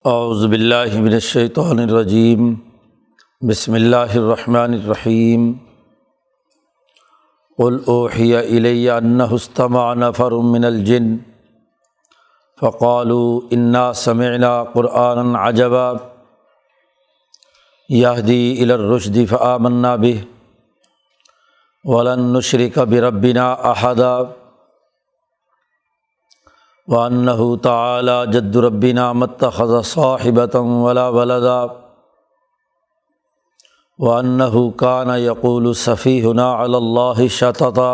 اعوذ باللہ من الشیطان الرجیم بسم اللہ الرحمن الرحیم قل اوحی الی انہ استمع نفر من الجن فقالوا انا سمعنا قرآنا عجبا یہدی الی الرشد فآمنا بہ ولن نشرک بربنا احدا وَأَنَّهُ تَعَالَى جَدُّ رَبِّنَا مَا اتَّخَذَ صَاحِبَةً وَلَا وَلَدًا وَأَنَّهُ كَانَ يَقُولُ سَفِيهُنَا عَلَى اللَّهِ شَطَطًا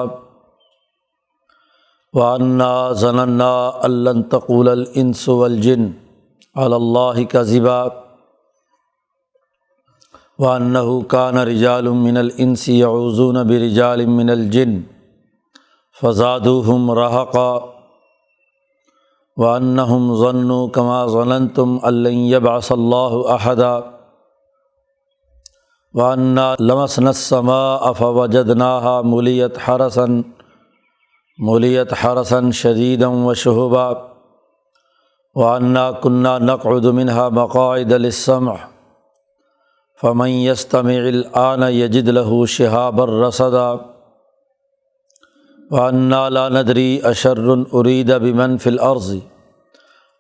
وَأَنَّا ظَنَنَّا أَن لَّن تَقُولَ الْإِنسُ وَالْجِنُّ عَلَى اللَّهِ كَذِبًا وَأَنَّهُ كَانَ رِجَالٌ مِّنَ الْإِنسِ يَعُوذُونَ بِرِجَالٍ مِّنَ الْجِنِّ فَزَادُوهُمْ رَهَقًا وَأَنَّهُمْ ظَنُّوا كَمَا ظَنَنْتُمْ أَن لَّن يَبْعَثَ اللَّهُ أَحَدًا وَأَنَّا لَمَسْنَا السَّمَاءَ فَوَجَدْنَاهَا مُلِيَتْ حَرَسًا شَدِيدًا وَشُهُبًا وَأَنَّا كُنَّا نَقْعُدُ مِنْهَا مَقَاعِدَ لِلسَّمْعِ فَمَن يَسْتَمِعِ الْآنَ يَجِدْ لَهُ شِهَابًا رَّصَدًا وَأَنَّا لَا نَدْرِي أَشَرٌّ أُرِيدَ بِمَنْ فِي الْأَرْضِ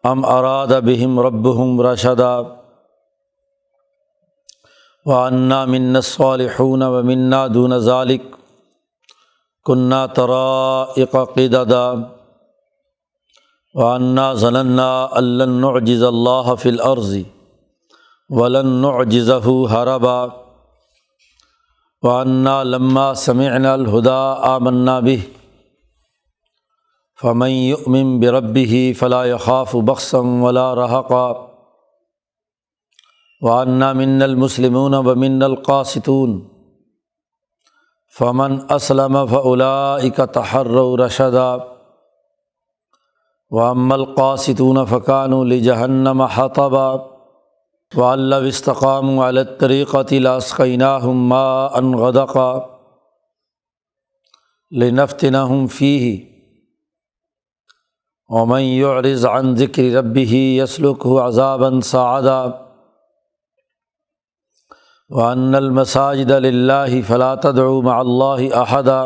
أَمْ أَرَادَ بِهِمْ رَبُّهُمْ رَشَدًا وَأَنَّا مِنَّا الصَّالِحُونَ وَمِنَّا دُونَ ذَلِكَ كُنَّا طَرَائِقَ قِدَدًا وَأَنَّا ظَنَنَّا أَن لَّن نُّعْجِزَ اللَّهَ فِي الْأَرْضِ وَلَن نُّعْجِزَهُ هَرَبًا وَأَنَّا لَمَّا سَمِعْنَا الْهُدَىٰ آمَنَّا بِهِ فَمَن يُؤْمِن بِرَبِّهِ فَلَا يَخَافُ بَخْسًا وَلَا رَهَقًا وَأَنَّا مِنَّا الْمُسْلِمُونَ وَمِنَّا الْقَاسِطُونَ فَمَنْ أَسْلَمَ فَأُولَٰئِكَ تَحَرَّوْا رَشَدًا وَأَمَّا الْقَاسِطُونَ فَكَانُوا لِجَهَنَّمَ حَطَبًا وَأَن لَّوِ اسْتَقَامُوا عَلَى الطَّرِيقَةِ لَأَسْقَيْنَاهُم مَّاءً غَدَقًا لِنَفْتِنَهُمْ فِيهِ وَمَن يُعْرِضْ عَن ذِكْرِ رَبِّهِ يَسْلُكْهُ عَذَابًا صَعَدًا وَأَنَّ الْمَسَاجِدَ لِلَّهِ فَلَا تَدْعُوا مَعَ اللَّهِ أَحَدًا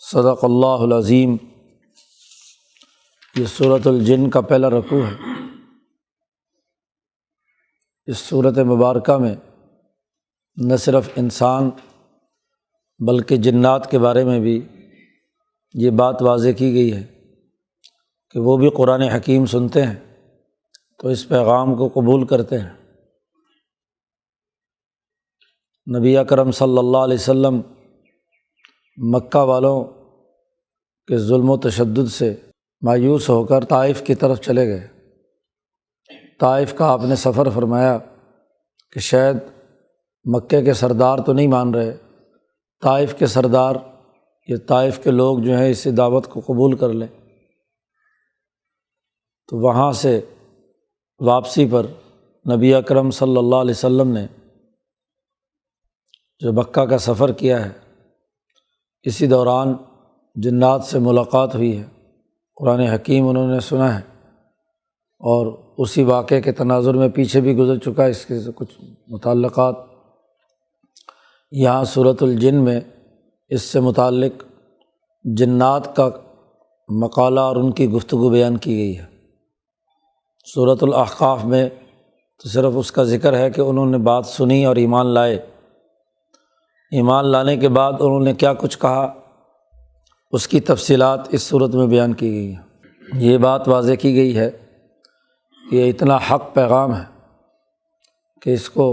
صدق اللہ العظیم۔ یہ سورۃ الجن کا پہلا رکوع ہے۔ اس سورۃ مبارکہ میں نہ صرف انسان بلکہ جنات کے بارے میں بھی یہ بات واضح کی گئی ہے کہ وہ بھی قرآن حکیم سنتے ہیں تو اس پیغام کو قبول کرتے ہیں۔ نبی اکرم صلی اللہ علیہ وسلم مکہ والوں کے ظلم و تشدد سے مایوس ہو کر طائف کی طرف چلے گئے۔ طائف کا آپ نے سفر فرمایا کہ شاید مکے کے سردار تو نہیں مان رہے، طائف کے سردار یہ طائف کے لوگ جو ہیں اس دعوت کو قبول کر لیں۔ تو وہاں سے واپسی پر نبی اکرم صلی اللہ علیہ وسلم نے جو مکہ کا سفر کیا ہے، اسی دوران جنات سے ملاقات ہوئی ہے، قرآن حکیم انہوں نے سنا ہے، اور اسی واقعے کے تناظر میں پیچھے بھی گزر چکا ہے اس کے کچھ متعلقات۔ یہاں سورۃ الجن میں اس سے متعلق جنات کا مقالہ اور ان کی گفتگو بیان کی گئی ہے۔ سورۃ الاحقاف میں تو صرف اس کا ذکر ہے کہ انہوں نے بات سنی اور ایمان لائے۔ ایمان لانے کے بعد انہوں نے کیا کچھ کہا، اس کی تفصیلات اس صورت میں بیان کی گئی ہیں۔ یہ بات واضح کی گئی ہے کہ یہ اتنا حق پیغام ہے کہ اس کو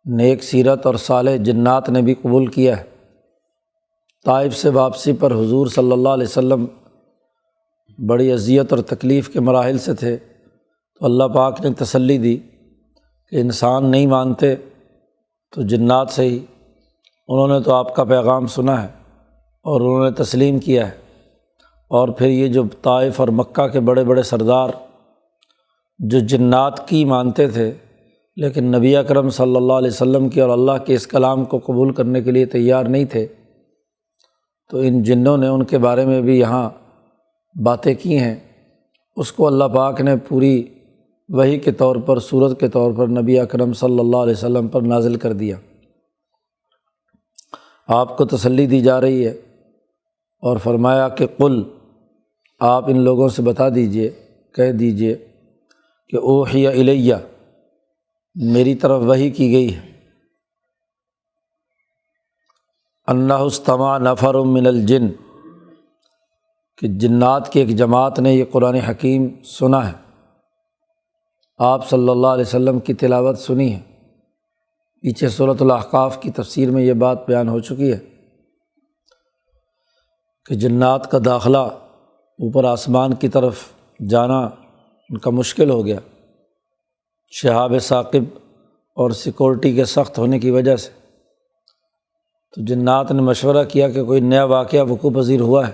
نیک سیرت اور صالح جنات نے بھی قبول کیا ہے۔ طائف سے واپسی پر حضور صلی اللہ علیہ وسلم بڑی اذیت اور تکلیف کے مراحل سے تھے، تو اللہ پاک نے تسلی دی کہ انسان نہیں مانتے تو جنات سے ہی، انہوں نے تو آپ کا پیغام سنا ہے اور انہوں نے تسلیم کیا ہے۔ اور پھر یہ جو طائف اور مکہ کے بڑے بڑے سردار جو جنات کی مانتے تھے لیکن نبی اکرم صلی اللہ علیہ وسلم کی اور اللہ کے اس کلام کو قبول کرنے کے لیے تیار نہیں تھے، تو ان جنوں نے ان کے بارے میں بھی یہاں باتیں کی ہیں۔ اس کو اللہ پاک نے پوری وحی کے طور پر، سورت کے طور پر نبی اکرم صلی اللہ علیہ وسلم پر نازل کر دیا۔ آپ کو تسلی دی جا رہی ہے اور فرمایا کہ قل، آپ ان لوگوں سے بتا دیجئے، کہہ دیجئے کہ اوحی الیہ، میری طرف وحی کی گئی ہے، انہ استمع نفر من الجن، کہ جنات کی ایک جماعت نے یہ قرآن حکیم سنا ہے۔ آپ صلی اللہ علیہ وسلم کی تلاوت سنی ہے، پیچھے سورۃ الاحقاف کی تفسیر میں یہ بات بیان ہو چکی ہے کہ جنات کا داخلہ اوپر آسمان کی طرف جانا ان کا مشکل ہو گیا، شہاب ثاقب اور سیکورٹی کے سخت ہونے کی وجہ سے۔ تو جنات نے مشورہ کیا کہ کوئی نیا واقعہ وقوع پذیر ہوا ہے،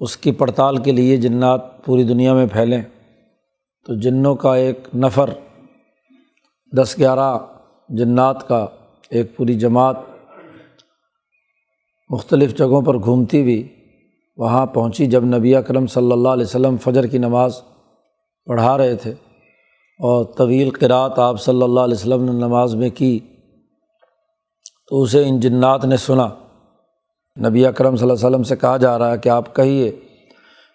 اس کی پڑتال کے لیے جنات پوری دنیا میں پھیلیں۔ تو جنوں کا ایک نفر، 10-11 جنات کا ایک پوری جماعت مختلف جگہوں پر گھومتی ہوئی وہاں پہنچی۔ جب نبی اکرم صلی اللہ علیہ وسلم فجر کی نماز پڑھا رہے تھے اور طویل قرات آپ صلی اللہ علیہ وسلم نے نماز میں کی، تو اسے ان جنات نے سنا۔ نبی اکرم صلی اللہ علیہ وسلم سے کہا جا رہا ہے کہ آپ کہیے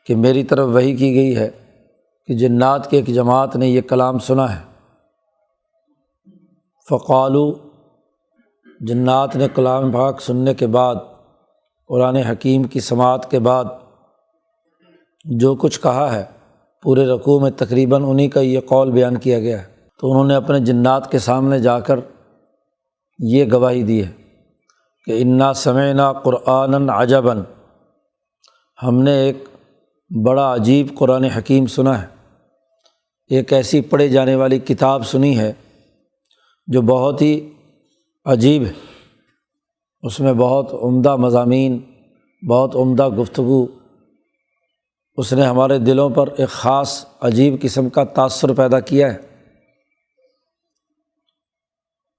کہ میری طرف وحی کی گئی ہے کہ جنات کی ایک جماعت نے یہ کلام سنا ہے۔ فقالو، جنات نے کلام پاک سننے کے بعد، قرآن حکیم کی سماعت کے بعد جو کچھ کہا ہے، پورے رکوع میں تقریباً انہی کا یہ قول بیان کیا گیا ہے۔ تو انہوں نے اپنے جنات کے سامنے جا کر یہ گواہی دی ہے کہ انا سمعنا قرآنا عجبا، ہم نے ایک بڑا عجیب قرآن حکیم سنا ہے، ایک ایسی پڑھے جانے والی کتاب سنی ہے جو بہت ہی عجیب ہے، اس میں بہت عمدہ مضامین، بہت عمدہ گفتگو، اس نے ہمارے دلوں پر ایک خاص عجیب قسم کا تاثر پیدا کیا ہے۔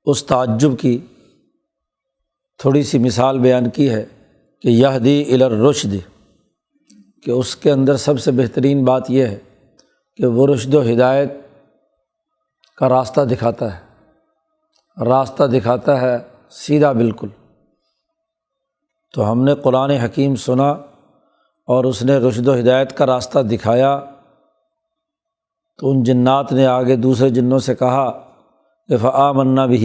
اس تعجب کی تھوڑی سی مثال بیان کی ہے کہ یہدی الی الرشد، کہ اس کے اندر سب سے بہترین بات یہ ہے کہ وہ رشد و ہدایت کا راستہ دکھاتا ہے، راستہ دکھاتا ہے سیدھا بالکل۔ تو ہم نے قرآن حکیم سنا اور اس نے رشد و ہدایت کا راستہ دکھایا، تو ان جنات نے آگے دوسرے جنوں سے کہا کہ فآمنا بہ،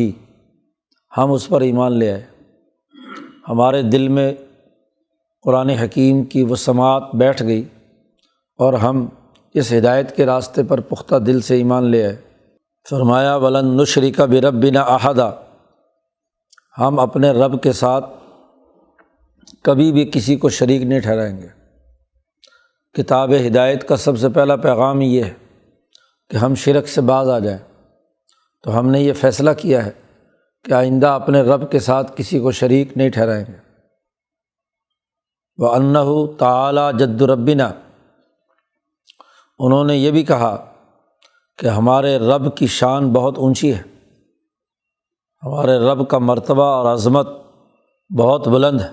ہم اس پر ایمان لے آئے، ہمارے دل میں قرآن حکیم کی وہ سماعت بیٹھ گئی اور ہم اس ہدایت کے راستے پر پختہ دل سے ایمان لے آئے۔ فرمایا ولن نشرک بربنا احدا، ہم اپنے رب کے ساتھ کبھی بھی کسی کو شریک نہیں ٹھہرائیں گے۔ کتاب ہدایت کا سب سے پہلا پیغام یہ ہے کہ ہم شرک سے باز آ جائیں۔ تو ہم نے یہ فیصلہ کیا ہے کہ آئندہ اپنے رب کے ساتھ کسی کو شریک نہیں ٹھہرائیں گے۔ وَأَنَّهُ تَعَالَى جَدُّ رَبِّنَا، انہوں نے یہ بھی کہا کہ ہمارے رب کی شان بہت اونچی ہے، ہمارے رب کا مرتبہ اور عظمت بہت بلند ہے۔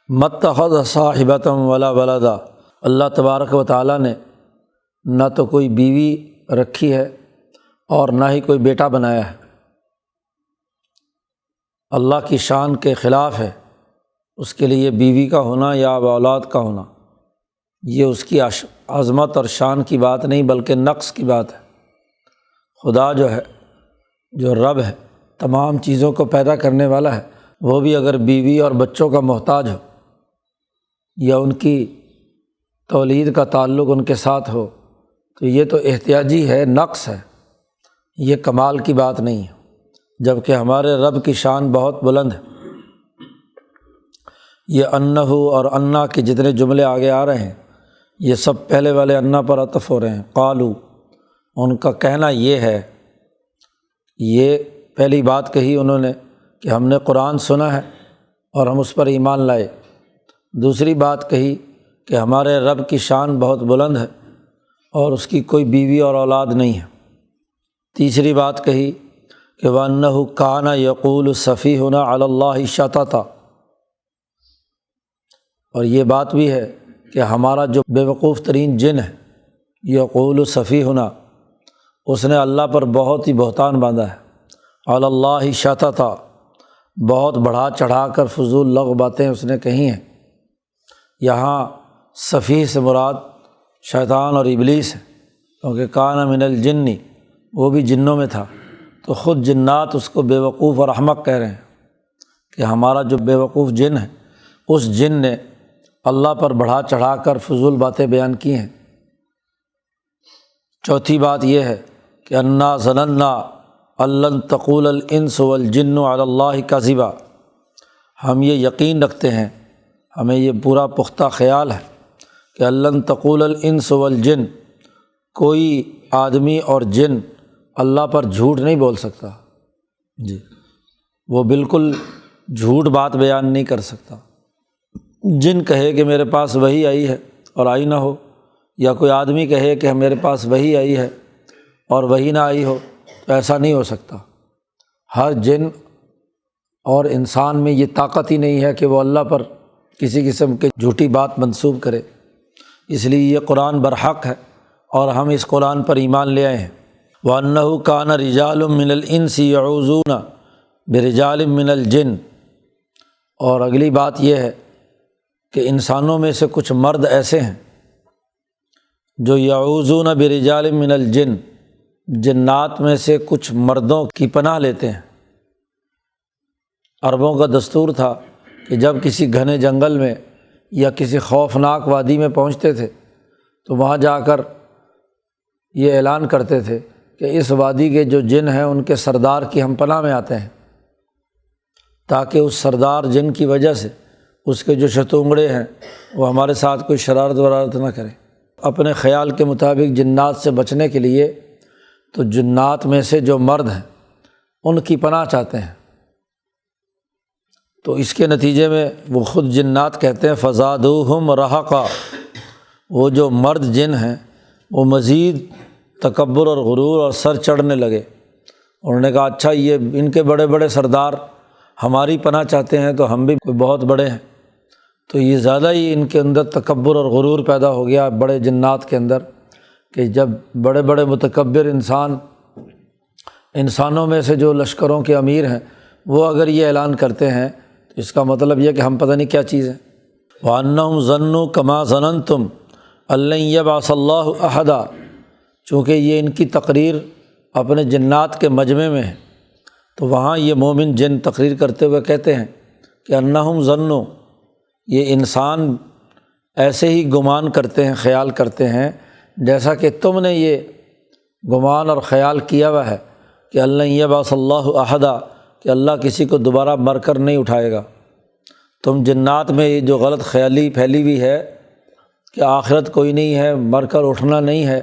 مَتَّخَذَ صَاحِبَةً وَلَا وَلَدًا، اللہ تبارک و تعالیٰ نے نہ تو کوئی بیوی رکھی ہے اور نہ ہی کوئی بیٹا بنایا ہے۔ اللہ کی شان کے خلاف ہے اس کے لیے بیوی کا ہونا یا اولاد کا ہونا، یہ اس کی عظمت اور شان کی بات نہیں بلکہ نقص کی بات ہے۔ خدا جو ہے، جو رب ہے، تمام چیزوں کو پیدا کرنے والا ہے، وہ بھی اگر بیوی اور بچوں کا محتاج ہو یا ان کی تولید کا تعلق ان کے ساتھ ہو تو یہ تو احتیاجی ہے، نقص ہے، یہ کمال کی بات نہیں ہے، جبکہ ہمارے رب کی شان بہت بلند ہے۔ یہ انہ اور انا کے جتنے جملے آگے آ رہے ہیں یہ سب پہلے والے انا پر عطف ہو رہے ہیں۔ قالو، ان کا کہنا یہ ہے، یہ پہلی بات کہی انہوں نے کہ ہم نے قرآن سنا ہے اور ہم اس پر ایمان لائے۔ دوسری بات کہی کہ ہمارے رب کی شان بہت بلند ہے اور اس کی کوئی بیوی اور اولاد نہیں ہے۔ تیسری بات کہی کہ وَأَنَّهُ كَانَ يَقُولُ سَفِيهُنَا عَلَى اللَّهِ شَطَطًا، اور یہ بات بھی ہے کہ ہمارا جو بے وقوف ترین جن ہے یقول سفیہنا، اس نے اللہ پر بہت ہی بہتان باندھا ہے، علی اللہ شططا، بہت بڑھا چڑھا کر فضول لغو باتیں اس نے کہی ہیں۔ یہاں سفیہ سے مراد شیطان اور ابلیس ہے، کیونکہ کان من الجن، وہ بھی جنوں میں تھا، تو خود جنات اس کو بے وقوف اور احمق کہہ رہے ہیں کہ ہمارا جو بے وقوف جن ہے، اس جن نے اللہ پر بڑھا چڑھا کر فضول باتیں بیان کی ہیں۔ چوتھی بات یہ ہے کہ انا ظننا ان تقول الانس والجن علی اللہ کذبا، ہم یہ یقین رکھتے ہیں، ہمیں یہ پورا پختہ خیال ہے کہ ان تقول الانس والجن، کوئی آدمی اور جن اللہ پر جھوٹ نہیں بول سکتا، جی وہ بالکل جھوٹ بات بیان نہیں کر سکتا۔ جن کہے کہ میرے پاس وحی آئی ہے اور آئی نہ ہو، یا کوئی آدمی کہے کہ میرے پاس وحی آئی ہے اور وحی نہ آئی ہو، تو ایسا نہیں ہو سکتا۔ ہر جن اور انسان میں یہ طاقت ہی نہیں ہے کہ وہ اللہ پر کسی قسم کی جھوٹی بات منسوب کرے، اس لیے یہ قرآن برحق ہے اور ہم اس قرآن پر ایمان لے آئے ہیں۔ وَأَنَّهُ كَانَ رِجَالٌ مِّنَ الْإِنسِ يَعُوذُونَ بِرِجَالٍ مِّنَ الْجِنِّ، اور اگلی بات یہ ہے کہ انسانوں میں سے کچھ مرد ایسے ہیں جو یعوذون برجال من الجن، جنات میں سے کچھ مردوں کی پناہ لیتے ہیں۔ عربوں کا دستور تھا کہ جب کسی گھنے جنگل میں یا کسی خوفناک وادی میں پہنچتے تھے تو وہاں جا کر یہ اعلان کرتے تھے کہ اس وادی کے جو جن ہیں ان کے سردار کی ہم پناہ میں آتے ہیں، تاکہ اس سردار جن کی وجہ سے اس کے جو شتونگڑے ہیں وہ ہمارے ساتھ کوئی شرارت ورارت نہ کریں۔ اپنے خیال کے مطابق جنات سے بچنے کے لیے تو جنات میں سے جو مرد ہیں ان کی پناہ چاہتے ہیں، تو اس کے نتیجے میں وہ خود جنات کہتے ہیں فزادوہم رہقا، وہ جو مرد جن ہیں وہ مزید تکبر اور غرور اور سر چڑھنے لگے۔ انہوں نے کہا اچھا یہ ان کے بڑے بڑے سردار ہماری پناہ چاہتے ہیں تو ہم بھی کوئی بہت بڑے ہیں، تو یہ زیادہ ہی ان کے اندر تکبر اور غرور پیدا ہو گیا بڑے جنات کے اندر، کہ جب بڑے بڑے متکبر انسانوں میں سے جو لشکروں کے امیر ہیں وہ اگر یہ اعلان کرتے ہیں تو اس کا مطلب یہ کہ ہم پتہ نہیں کیا چیز ہے۔ وَأَنَّهُمْ ظَنُّوا كَمَا ظَنَنْتُمْ أَن لَّن يَبْعَثَ اللَّهُ أَحَدًا، چونکہ یہ ان کی تقریر اپنے جنات کے مجمع میں ہے، تو وہاں یہ مومن جن تقریر کرتے ہوئے کہتے ہیں کہ انہم ظنوا، یہ انسان ایسے ہی گمان کرتے ہیں، خیال کرتے ہیں جیسا کہ تم نے یہ گمان اور خیال کیا ہوا ہے کہ لن یبعث اللہ احدا، کہ اللہ کسی کو دوبارہ مر کر نہیں اٹھائے گا۔ تم جنات میں یہ جو غلط خیالی پھیلی ہوئی ہے کہ آخرت کوئی نہیں ہے، مر کر اٹھنا نہیں ہے،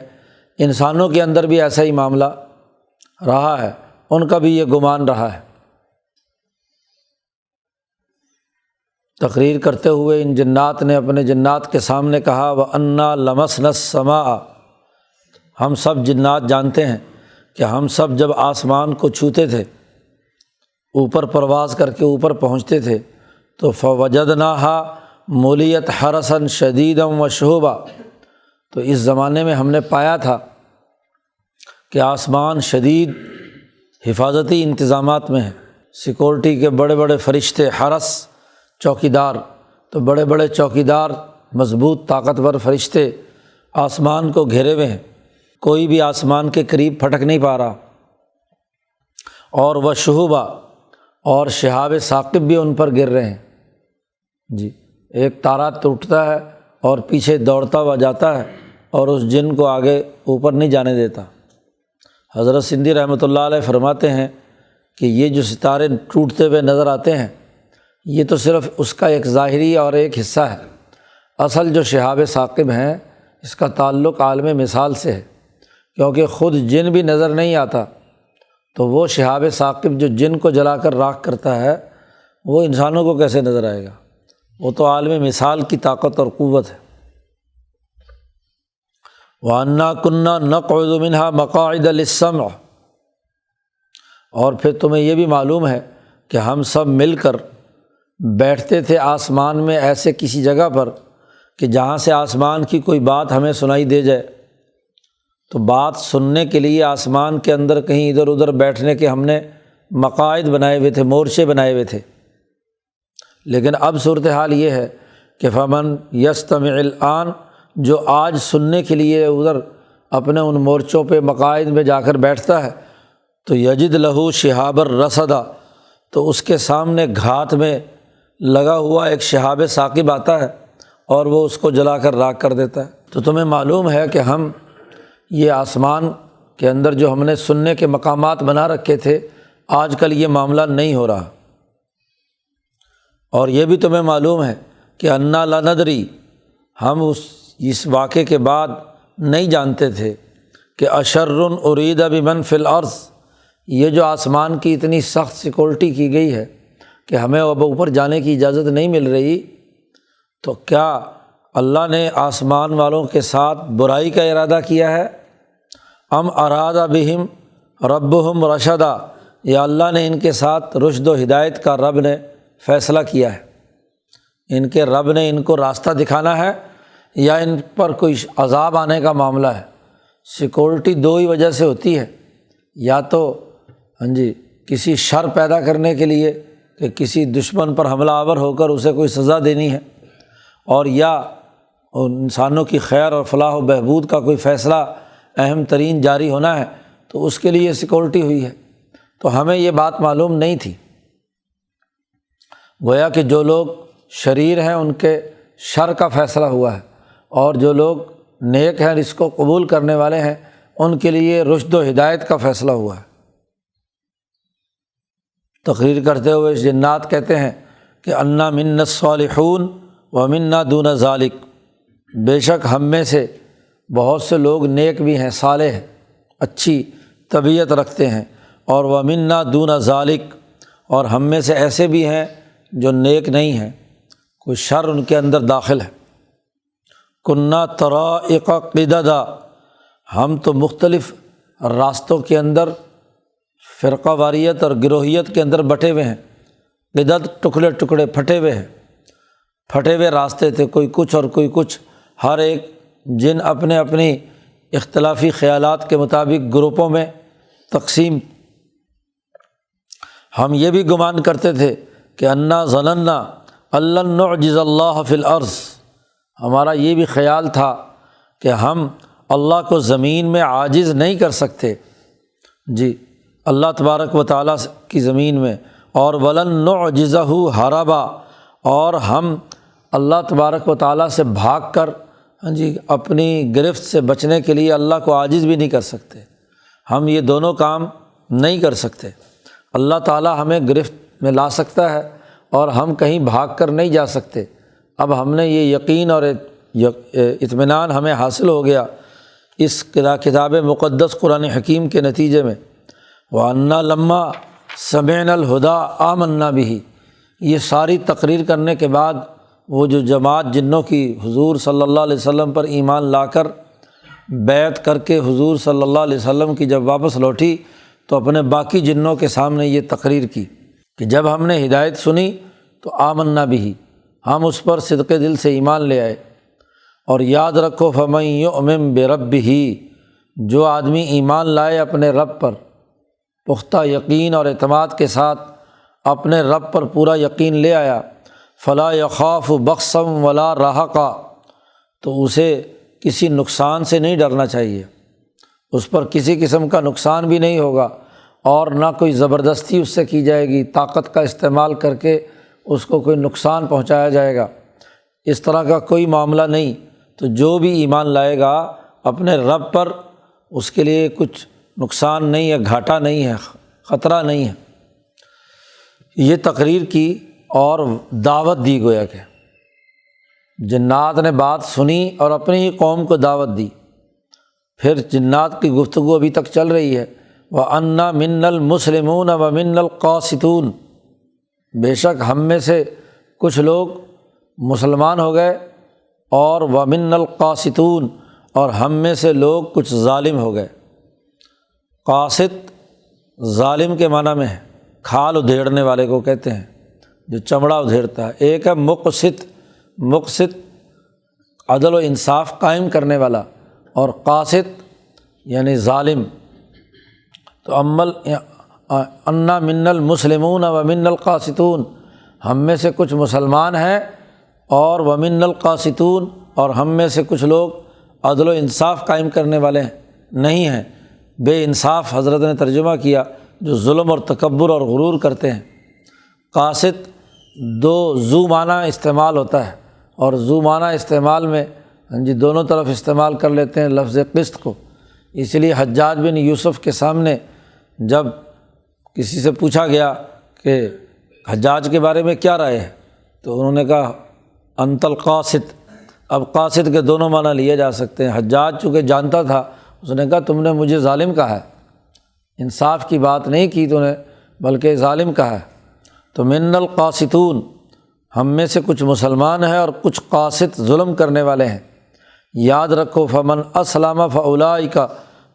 انسانوں کے اندر بھی ایسا ہی معاملہ رہا ہے، ان کا بھی یہ گمان رہا ہے۔ تقریر کرتے ہوئے ان جنات نے اپنے جنات کے سامنے کہا وَأَنَّا لَمَسْنَا السَّمَاءَ، ہم سب جنات جانتے ہیں کہ ہم سب جب آسمان کو چھوتے تھے، اوپر پرواز کر کے اوپر پہنچتے تھے، تو فَوَجَدْنَاهَا مُلِيَتْ حَرَسًا شَدِيدًا وَشُهُبًا، تو اس زمانے میں ہم نے پایا تھا کہ آسمان شدید حفاظتی انتظامات میں ہے، سیکورٹی کے بڑے بڑے فرشتے، حرس چوکیدار، تو بڑے بڑے چوکیدار مضبوط طاقتور فرشتے آسمان کو گھیرے ہوئے ہیں، کوئی بھی آسمان کے قریب پھٹک نہیں پا رہا، اور وہ شہوبہ، اور شہاب ثاقب بھی ان پر گر رہے ہیں۔ جی ایک تارا ٹوٹتا ہے اور پیچھے دوڑتا ہوا جاتا ہے اور اس جن کو آگے اوپر نہیں جانے دیتا۔ حضرت سندھی رحمۃ اللہ علیہ فرماتے ہیں کہ یہ جو ستارے ٹوٹتے ہوئے نظر آتے ہیں یہ تو صرف اس کا ایک ظاہری اور ایک حصہ ہے، اصل جو شہاب ثاقب ہیں اس کا تعلق عالم مثال سے ہے، کیونکہ خود جن بھی نظر نہیں آتا تو وہ شہاب ثاقب جو جن کو جلا کر راکھ کرتا ہے وہ انسانوں کو کیسے نظر آئے گا، وہ تو عالم مثال کی طاقت اور قوت ہے۔ وَأَنَّا كُنَّا نَقْعُدُ مِنْهَا مَقَاعِدَ لِلسَّمْعِ، اور پھر تمہیں یہ بھی معلوم ہے کہ ہم سب مل کر بیٹھتے تھے آسمان میں ایسے کسی جگہ پر کہ جہاں سے آسمان کی کوئی بات ہمیں سنائی دے جائے، تو بات سننے کے لیے آسمان کے اندر کہیں ادھر ادھر بیٹھنے کے ہم نے مقاعد بنائے ہوئے تھے، مورچے بنائے ہوئے تھے، لیکن اب صورتحال یہ ہے کہ فمن یستمع الآن، جو آج سننے کے لیے ادھر اپنے ان مورچوں پہ مقاعد میں جا کر بیٹھتا ہے تو یجد لہو شہاب الرصدا، تو اس کے سامنے گھات میں لگا ہوا ایک شہاب ثاقب آتا ہے اور وہ اس کو جلا کر راکھ کر دیتا ہے۔ تو تمہیں معلوم ہے کہ ہم یہ آسمان کے اندر جو ہم نے سننے کے مقامات بنا رکھے تھے، آج کل یہ معاملہ نہیں ہو رہا۔ اور یہ بھی تمہیں معلوم ہے کہ انا لا ندری، ہم اس واقعے کے بعد نہیں جانتے تھے کہ اشر ارید بمن فی الارض، یہ جو آسمان کی اتنی سخت سیکورٹی کی گئی ہے کہ ہمیں اب اوپر جانے کی اجازت نہیں مل رہی، تو کیا اللہ نے آسمان والوں کے ساتھ برائی کا ارادہ کیا ہے؟ ام اراد بہم ربہم رشدا، یا اللہ نے ان کے ساتھ رشد و ہدایت کا رب نے فیصلہ کیا ہے، ان کے رب نے ان کو راستہ دکھانا ہے یا ان پر کوئی عذاب آنے کا معاملہ ہے؟ سیکورٹی دو ہی وجہ سے ہوتی ہے، یا تو کسی شر پیدا کرنے کے لیے کہ کسی دشمن پر حملہ آور ہو کر اسے کوئی سزا دینی ہے، اور یا انسانوں کی خیر اور فلاح و بہبود کا کوئی فیصلہ اہم ترین جاری ہونا ہے، تو اس کے لیے سیکورٹی ہوئی ہے۔ تو ہمیں یہ بات معلوم نہیں تھی، گویا کہ جو لوگ شریر ہیں ان کے شر کا فیصلہ ہوا ہے، اور جو لوگ نیک ہیں اس کو قبول کرنے والے ہیں ان کے لیے رشد و ہدایت کا فیصلہ ہوا ہے۔ تقریر کرتے ہوئے جنات کہتے ہیں کہ انا منا الصالحون و منا دون ذالک، بے شک ہم میں سے بہت سے لوگ نیک بھی ہیں، صالح ہیں، اچھی طبیعت رکھتے ہیں، اور و منا دون ذالک، اور ہم میں سے ایسے بھی ہیں جو نیک نہیں ہیں، کوئی شر ان کے اندر داخل ہے۔ کنّا طرائق قددا، ہم تو مختلف راستوں کے اندر فرقہ واریت اور گروہیت کے اندر بٹے ہوئے ہیں۔ قدد ٹکڑے ٹکڑے پھٹے ہوئے ہیں، پھٹے ہوئے راستے تھے، کوئی کچھ اور کوئی کچھ، ہر ایک جن اپنے اپنی اختلافی خیالات کے مطابق گروپوں میں تقسیم۔ ہم یہ بھی گمان کرتے تھے کہ انا ظننا ان نعجز اللہ فی الارض، ہمارا یہ بھی خیال تھا کہ ہم اللہ کو زمین میں عاجز نہیں کر سکتے، اللہ تبارک و تعالیٰ کی زمین میں، اور ولن نعجزہ ہربا، اور ہم اللہ تبارک و تعالیٰ سے بھاگ کر اپنی گرفت سے بچنے کے لیے اللہ کو عاجز بھی نہیں کر سکتے، ہم یہ دونوں کام نہیں کر سکتے۔ اللہ تعالیٰ ہمیں گرفت میں لا سکتا ہے اور ہم کہیں بھاگ کر نہیں جا سکتے۔ اب ہم نے یہ یقین اور اطمینان ہمیں حاصل ہو گیا اس کتاب مقدس قرآن حکیم کے نتیجے میں۔ وَأَنَّا لَمَّا سَمِعْنَا الْهُدَىٰ آمَنَّا بِهِ، یہ ساری تقریر کرنے کے بعد وہ جو جماعت جنوں کی حضور صلی اللہ علیہ وسلم پر ایمان لا کر بیعت کر کے حضور صلی اللہ علیہ وسلم کی جب واپس لوٹی تو اپنے باقی جنوں کے سامنے یہ تقریر کی کہ جب ہم نے ہدایت سنی تو آمنا بھی، ہم اس پر صدق دل سے ایمان لے آئے۔ اور یاد رکھو فَمَن يُؤْمِن بِرَبِّهِ، جو آدمی ایمان لائے اپنے رب پر، پختہ یقین اور اعتماد کے ساتھ اپنے رب پر پورا یقین لے آیا، فلا یخاف بخسا ولا رہقا، تو اسے کسی نقصان سے نہیں ڈرنا چاہیے، اس پر کسی قسم کا نقصان بھی نہیں ہوگا، اور نہ کوئی زبردستی اس سے کی جائے گی، طاقت کا استعمال کر کے اس کو کوئی نقصان پہنچایا جائے گا، اس طرح کا کوئی معاملہ نہیں۔ تو جو بھی ایمان لائے گا اپنے رب پر، اس کے لیے کچھ نقصان نہیں ہے، گھاٹا نہیں ہے، خطرہ نہیں ہے۔ یہ تقریر کی اور دعوت دی، گویا کہ جنات نے بات سنی اور اپنی ہی قوم کو دعوت دی۔ پھر جنات کی گفتگو ابھی تک چل رہی ہے، وَأَنَّا مِنَّا الْمُسْلِمُونَ وَمِنَّا الْقَاسِطُونَ، بے شک ہم میں سے کچھ لوگ مسلمان ہو گئے، اور وَمِنَّا الْقَاسِطُونَ، اور ہم میں سے لوگ کچھ ظالم ہو گئے۔ قاسط ظالم کے معنی میں ہے، کھال ادھیڑنے والے کو کہتے ہیں، جو چمڑا ادھیڑتا ہے۔ ایک ہے مقسط، مقسط عدل و انصاف قائم کرنے والا، اور قاسط یعنی ظالم۔ تو انا من المسلمون و من القاسطون، ہم میں سے کچھ مسلمان ہیں اور ومن القاسطون، اور ہم میں سے کچھ لوگ عدل و انصاف قائم کرنے والے نہیں ہیں۔ بے انصاف حضرت نے ترجمہ کیا، جو ظلم اور تکبر اور غرور کرتے ہیں۔ قاسط دو ذو معنی استعمال ہوتا ہے، اور ذو معنی استعمال میں دونوں طرف استعمال کر لیتے ہیں لفظ قسط کو۔ اس لیے حجاج بن یوسف کے سامنے جب کسی سے پوچھا گیا کہ حجاج کے بارے میں کیا رائے ہے، تو انہوں نے کہا انت القاسط۔ اب قاسط کے دونوں معنی لیے جا سکتے ہیں۔ حجاج چونکہ جانتا تھا، اس نے کہا تم نے مجھے ظالم کہا ہے، انصاف کی بات نہیں کی تو نے، بلکہ ظالم کہا ہے۔ تو من القاسطون، ہم میں سے کچھ مسلمان ہیں اور کچھ قاسط ظلم کرنے والے ہیں۔ یاد رکھو فمن اسلم فاولئک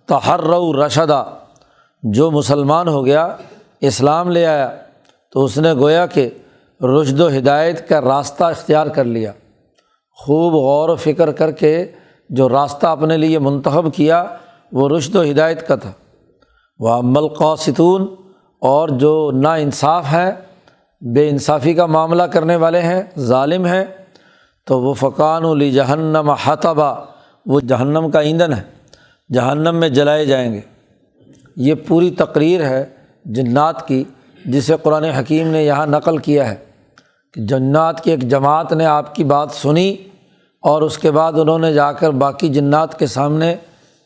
تحروا رشدا، جو مسلمان ہو گیا، اسلام لے آیا، تو اس نے گویا کہ رشد و ہدایت کا راستہ اختیار کر لیا۔ خوب غور و فکر کر کے جو راستہ اپنے لیے منتخب کیا وہ رشد و ہدایت کا تھا۔ وَأَمَّا الْقَاسِطُونَ، اور جو نا انصاف ہیں، بے انصافی کا معاملہ کرنے والے ہیں، ظالم ہیں، تو وہ فَكَانُوا لِجَهَنَّمَ حَطَبًا، وہ جہنم کا ایندھن ہے، جہنم میں جلائے جائیں گے۔ یہ پوری تقریر ہے جنات کی، جسے قرآن حکیم نے یہاں نقل کیا ہے کہ جنات کی ایک جماعت نے آپ کی بات سنی، اور اس کے بعد انہوں نے جا کر باقی جنات کے سامنے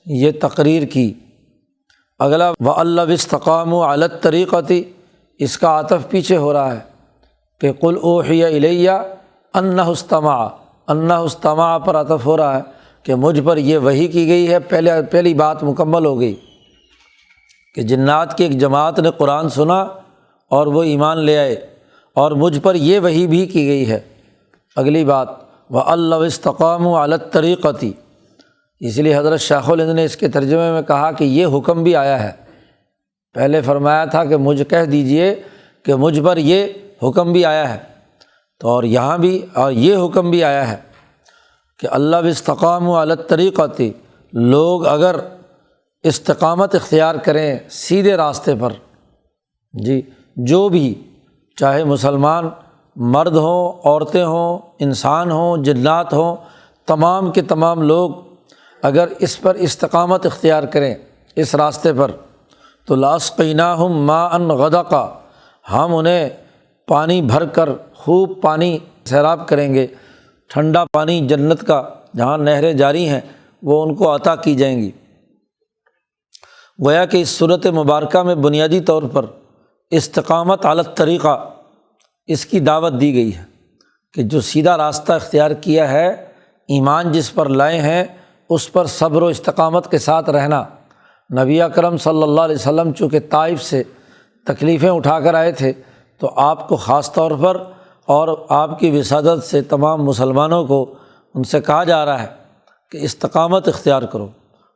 یہ تقریر کی۔ اگلا وَأَلَّوْ اسْتَقَامُوا عَلَى الطَّرِيقَةِ، اس کا عطف پیچھے ہو رہا ہے کہ قُلْ أُوحِيَ إِلَيَّ أَنَّهُ اسْتَمَعَ، أَنَّهُ اسْتَمَعَ پر عطف ہو رہا ہے کہ مجھ پر یہ وحی کی گئی ہے۔ پہلی بات مکمل ہو گئی کہ جنات کی ایک جماعت نے قرآن سنا اور وہ ایمان لے آئے، اور مجھ پر یہ وحی بھی کی گئی ہے۔ اگلی بات وَأَلَّوْ اسْتَقَامُوا عَلَى الطَّرِيقَةِ، اس لیے حضرت شیخ الہند نے اس کے ترجمے میں کہا کہ یہ حکم بھی آیا ہے۔ پہلے فرمایا تھا کہ مجھ کہہ دیجئے کہ مجھ پر یہ حکم بھی آیا ہے، تو اور یہاں بھی اور یہ حکم بھی آیا ہے کہ اللہ استقاموا علی الطریقۃ، لوگ اگر استقامت اختیار کریں سیدھے راستے پر، جو بھی چاہے مسلمان مرد ہوں، عورتیں ہوں، انسان ہوں، جنات ہوں، تمام کے تمام لوگ اگر اس پر استقامت اختیار کریں اس راستے پر، تو لاسقیناہم ماء غدقا، ہم انہیں پانی بھر کر خوب پانی سیراب کریں گے، ٹھنڈا پانی جنت کا جہاں نہریں جاری ہیں وہ ان کو عطا کی جائیں گی۔ گویا کہ اس صورت مبارکہ میں بنیادی طور پر استقامت علی الطریقہ اس کی دعوت دی گئی ہے کہ جو سیدھا راستہ اختیار کیا ہے، ایمان جس پر لائے ہیں، اس پر صبر و استقامت کے ساتھ رہنا۔ نبی اکرم صلی اللہ علیہ وسلم چونکہ طائف سے تکلیفیں اٹھا کر آئے تھے، تو آپ کو خاص طور پر اور آپ کی وسادت سے تمام مسلمانوں کو ان سے کہا جا رہا ہے کہ استقامت اختیار کرو،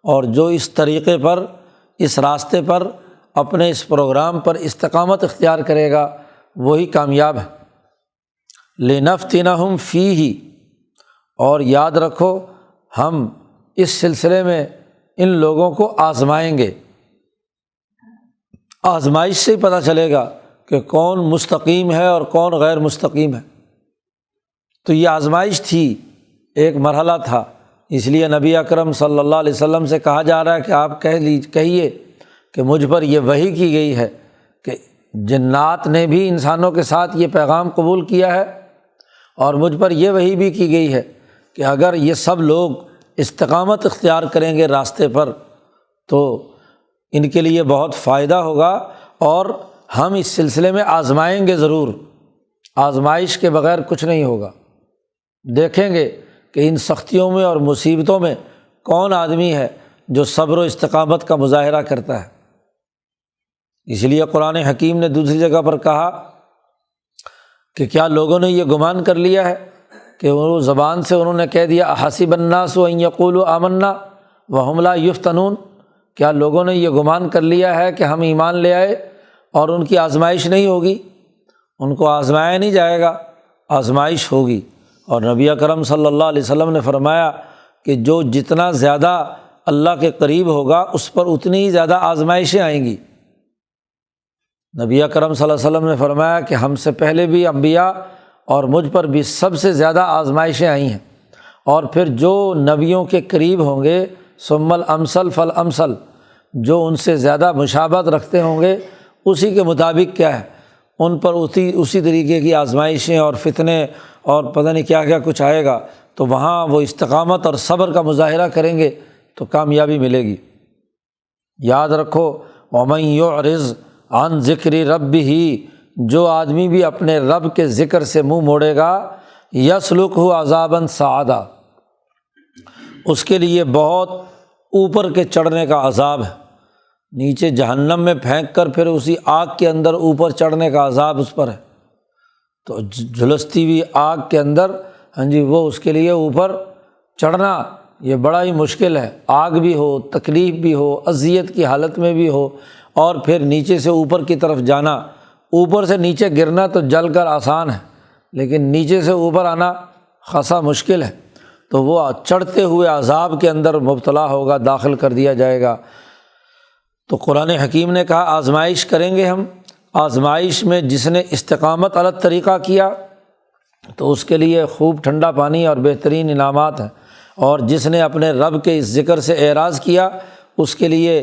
اور جو اس طریقے پر، اس راستے پر، اپنے اس پروگرام پر استقامت اختیار کرے گا وہی کامیاب ہے۔ لِنَفْتِنَهُمْ فِيهِ، اور یاد رکھو ہم اس سلسلے میں ان لوگوں کو آزمائیں گے۔ آزمائش سے ہی پتہ چلے گا کہ کون مستقیم ہے اور کون غیر مستقیم ہے۔ تو یہ آزمائش تھی، ایک مرحلہ تھا، اس لیے نبی اکرم صلی اللہ علیہ وسلم سے کہا جا رہا ہے کہ آپ کہیے کہ مجھ پر یہ وحی کی گئی ہے کہ جنات نے بھی انسانوں کے ساتھ یہ پیغام قبول کیا ہے، اور مجھ پر یہ وحی بھی کی گئی ہے کہ اگر یہ سب لوگ استقامت اختیار کریں گے راستے پر تو ان کے لیے بہت فائدہ ہوگا، اور ہم اس سلسلے میں آزمائیں گے ضرور، آزمائش کے بغیر کچھ نہیں ہوگا۔ دیکھیں گے کہ ان سختیوں میں اور مصیبتوں میں کون آدمی ہے جو صبر و استقامت کا مظاہرہ کرتا ہے۔ اس لیے قرآن حکیم نے دوسری جگہ پر کہا کہ کیا لوگوں نے یہ گمان کر لیا ہے کہ وہ زبان سے انہوں نے کہہ دیا احسب الناس ان یقولوا آمنا وہم لا یفتنون، کیا لوگوں نے یہ گمان کر لیا ہے کہ ہم ایمان لے آئے اور ان کی آزمائش نہیں ہوگی؟ ان کو آزمایا نہیں جائے گا، آزمائش ہوگی۔ اور نبی اکرم صلی اللہ علیہ وسلم نے فرمایا کہ جو جتنا زیادہ اللہ کے قریب ہوگا اس پر اتنی ہی زیادہ آزمائشیں آئیں گی۔ نبی اکرم صلی اللہ علیہ وسلم نے فرمایا کہ ہم سے پہلے بھی انبیاء اور مجھ پر بھی سب سے زیادہ آزمائشیں آئی ہیں، اور پھر جو نبیوں کے قریب ہوں گے ثم الامثل فالامثل، جو ان سے زیادہ مشابہت رکھتے ہوں گے اسی کے مطابق کیا ہے ان پر اسی طریقے کی آزمائشیں اور فتنے اور پتہ نہیں کیا کیا کچھ آئے گا، تو وہاں وہ استقامت اور صبر کا مظاہرہ کریں گے تو کامیابی ملے گی۔ یاد رکھو وَمَن يُعْرِضْ عَن ذِكْرِ رَبِّهِ، جو آدمی بھی اپنے رب کے ذکر سے منہ موڑے گا يَسْلُكْهُ عَذَابًا صَعَدًا، اس کے لیے بہت اوپر کے چڑھنے کا عذاب ہے، نیچے جہنم میں پھینک کر پھر اسی آگ کے اندر اوپر چڑھنے کا عذاب اس پر ہے۔ تو جھلستی ہوئی آگ کے اندر وہ اس کے لیے اوپر چڑھنا یہ بڑا ہی مشکل ہے، آگ بھی ہو، تکلیف بھی ہو، اذیت کی حالت میں بھی ہو، اور پھر نیچے سے اوپر کی طرف جانا، اوپر سے نیچے گرنا تو جل کر آسان ہے، لیکن نیچے سے اوپر آنا خاصا مشکل ہے، تو وہ چڑھتے ہوئے عذاب کے اندر مبتلا ہوگا، داخل کر دیا جائے گا۔ تو قرآن حکیم نے کہا آزمائش کریں گے ہم، آزمائش میں جس نے استقامت علی طریقہ کیا تو اس کے لیے خوب ٹھنڈا پانی اور بہترین انعامات ہیں، اور جس نے اپنے رب کے اس ذکر سے اعراض کیا اس کے لیے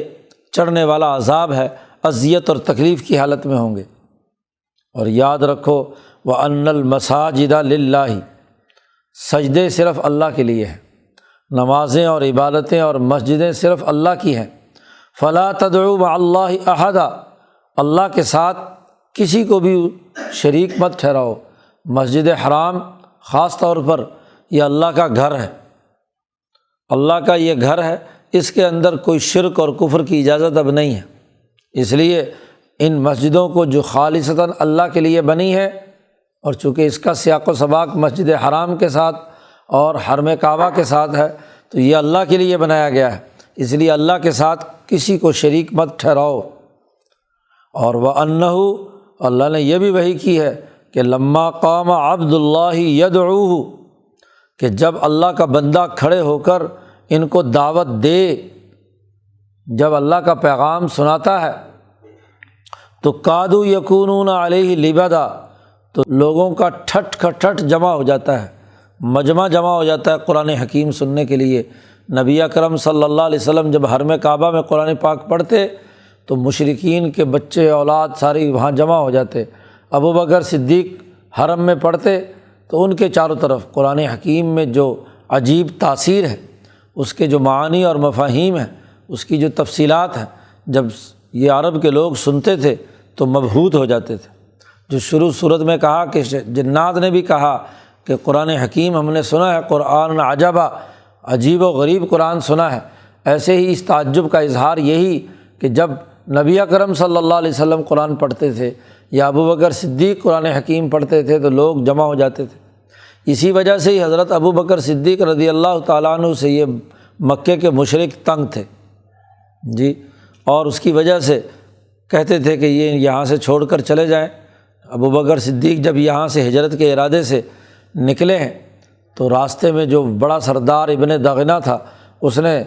چڑھنے والا عذاب ہے، اذیت اور تکلیف کی حالت میں ہوں گے۔ اور یاد رکھو وَأَنَّ الْمَسَاجِدَ لِلَّهِ، سجدے صرف اللہ کے لیے ہیں، نمازیں اور عبادتیں اور مسجدیں صرف اللہ کی ہیں۔ فَلَا تَدْعُوا مَعَ اللَّهِ أَحَدًا، اللہ کے ساتھ کسی کو بھی شریک مت ٹھہراؤ۔ مسجد حرام خاص طور پر یہ اللہ کا گھر ہے، اللہ کا یہ گھر ہے، اس کے اندر کوئی شرک اور کفر کی اجازت اب نہیں ہے، اس لیے ان مسجدوں کو جو خالصتاً اللہ کے لیے بنی ہے، اور چونکہ اس کا سیاق و سباق مسجد حرام کے ساتھ اور حرم کعبہ کے ساتھ ہے تو یہ اللہ کے لیے بنایا گیا ہے، اس لیے اللہ کے ساتھ کسی کو شریک مت ٹھہراؤ۔ اور وَأَنَّهُ، اللہ نے یہ بھی وحی کی ہے کہ لما قام عبد اللہ یدعوہ، کہ جب اللہ کا بندہ کھڑے ہو کر ان کو دعوت دے، جب اللہ کا پیغام سناتا ہے تو کادوا یکونون علیہ لبدا، تو لوگوں کا ٹھٹ کھٹٹ جمع ہو جاتا ہے، مجمع جمع ہو جاتا ہے قرآن حکیم سننے کے لیے۔ نبی اکرم صلی اللہ علیہ وسلم جب حرم کعبہ میں قرآن پاک پڑھتے تو مشرکین کے بچے اولاد ساری وہاں جمع ہو جاتے، ابو بکر صدیق حرم میں پڑھتے تو ان کے چاروں طرف قرآن حکیم میں جو عجیب تاثیر ہے، اس کے جو معانی اور مفاہیم ہیں، اس کی جو تفصیلات ہیں، جب یہ عرب کے لوگ سنتے تھے تو مبہوت ہو جاتے تھے۔ جو شروع صورت میں کہا کہ جنات نے بھی کہا کہ قرآن حکیم ہم نے سنا ہے، قرآن عجبا، عجیب و غریب قرآن سنا ہے، ایسے ہی اس تعجب کا اظہار یہی کہ جب نبی اکرم صلی اللہ علیہ وسلم قرآن پڑھتے تھے یا ابو بکر صدیق قرآن حکیم پڑھتے تھے تو لوگ جمع ہو جاتے تھے۔ اسی وجہ سے ہی حضرت ابو بکر صدیق رضی اللہ تعالیٰ عنہ سے یہ مکے کے مشرک تنگ تھے اور اس کی وجہ سے کہتے تھے کہ یہ یہاں سے چھوڑ کر چلے جائیں۔ ابو بکر صدیق جب یہاں سے ہجرت کے ارادے سے نکلے ہیں تو راستے میں جو بڑا سردار ابن دغنہ تھا اس نے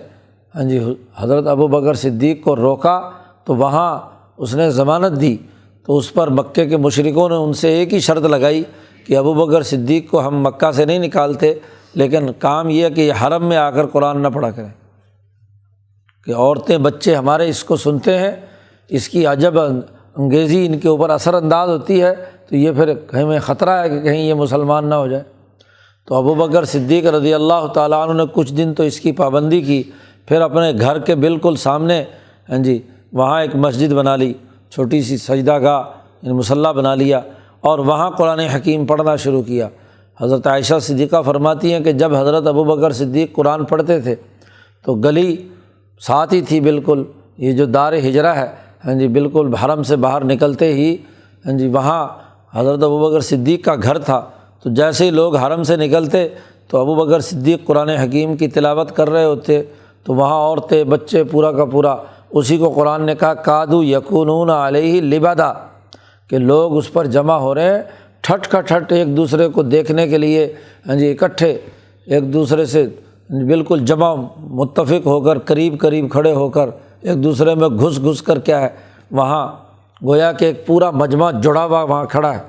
حضرت ابو بکر صدیق کو روکا تو وہاں اس نے ضمانت دی، تو اس پر مکے کے مشرکوں نے ان سے ایک ہی شرط لگائی کہ ابو بکر صدیق کو ہم مکہ سے نہیں نکالتے، لیکن کام یہ ہے کہ یہ حرم میں آ کر قرآن نہ پڑھا کریں، کہ عورتیں بچے ہمارے اس کو سنتے ہیں، اس کی عجب انگیزی ان کے اوپر اثر انداز ہوتی ہے، تو یہ پھر ہمیں خطرہ ہے کہ کہیں یہ مسلمان نہ ہو جائے۔ تو ابو بکر صدیق رضی اللہ تعالیٰ عنہ نے کچھ دن تو اس کی پابندی کی، پھر اپنے گھر کے بالکل سامنے وہاں ایک مسجد بنا لی، چھوٹی سی سجدہ گاہ مصلی بنا لیا، اور وہاں قرآن حکیم پڑھنا شروع کیا۔ حضرت عائشہ صدیقہ فرماتی ہیں کہ جب حضرت ابو بکر صدیق قرآن پڑھتے تھے تو گلی ساتھ ہی تھی، بالکل یہ جو دار ہجرہ ہے بالکل حرم سے باہر نکلتے ہی وہاں حضرت ابو بکر صدیق کا گھر تھا، تو جیسے ہی لوگ حرم سے نکلتے تو ابو بکر صدیق قرآن حکیم کی تلاوت کر رہے ہوتے، تو وہاں عورتیں بچے پورا کا پورا، اسی کو قرآن نے کہا کادوا یکونون علیہ لبدا، کہ لوگ اس پر جمع ہو رہے ہیں ٹھٹ کا ٹھٹ ایک دوسرے کو دیکھنے کے لیے اکٹھے ایک دوسرے سے بالکل جمع متفق ہو کر قریب قریب کھڑے ہو کر ایک دوسرے میں گھس گھس کر کیا ہے وہاں گویا کہ ایک پورا مجمع جڑا ہوا وہاں کھڑا ہے۔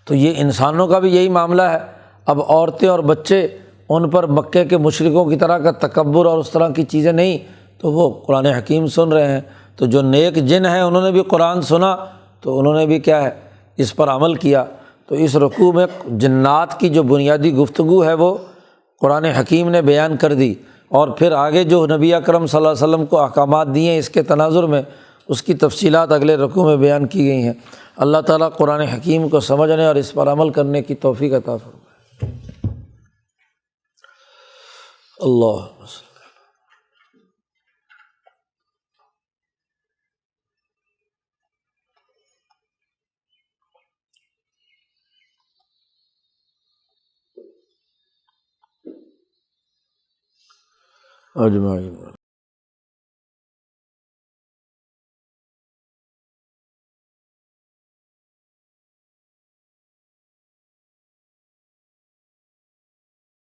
تو یہ انسانوں کا بھی یہی معاملہ ہے۔ اب عورتیں اور بچے ان پر مکے کے مشرکوں کی طرح کا تکبر اور اس طرح کی چیزیں نہیں، تو وہ قرآن حکیم سن رہے ہیں۔ تو جو نیک جن ہیں انہوں نے بھی قرآن سنا تو انہوں نے بھی کیا ہے اس پر عمل کیا۔ تو اس رکوع میں جنات کی جو بنیادی گفتگو ہے وہ قرآن حکیم نے بیان کر دی، اور پھر آگے جو نبی اکرم صلی اللہ علیہ وسلم کو احکامات دیے ہیں اس کے تناظر میں اس کی تفصیلات اگلے رکوع میں بیان کی گئی ہیں۔ اللہ تعالیٰ قرآن حکیم کو سمجھنے اور اس پر عمل کرنے کی توفیق عطا فرمائے۔ اللہ اجمعین۔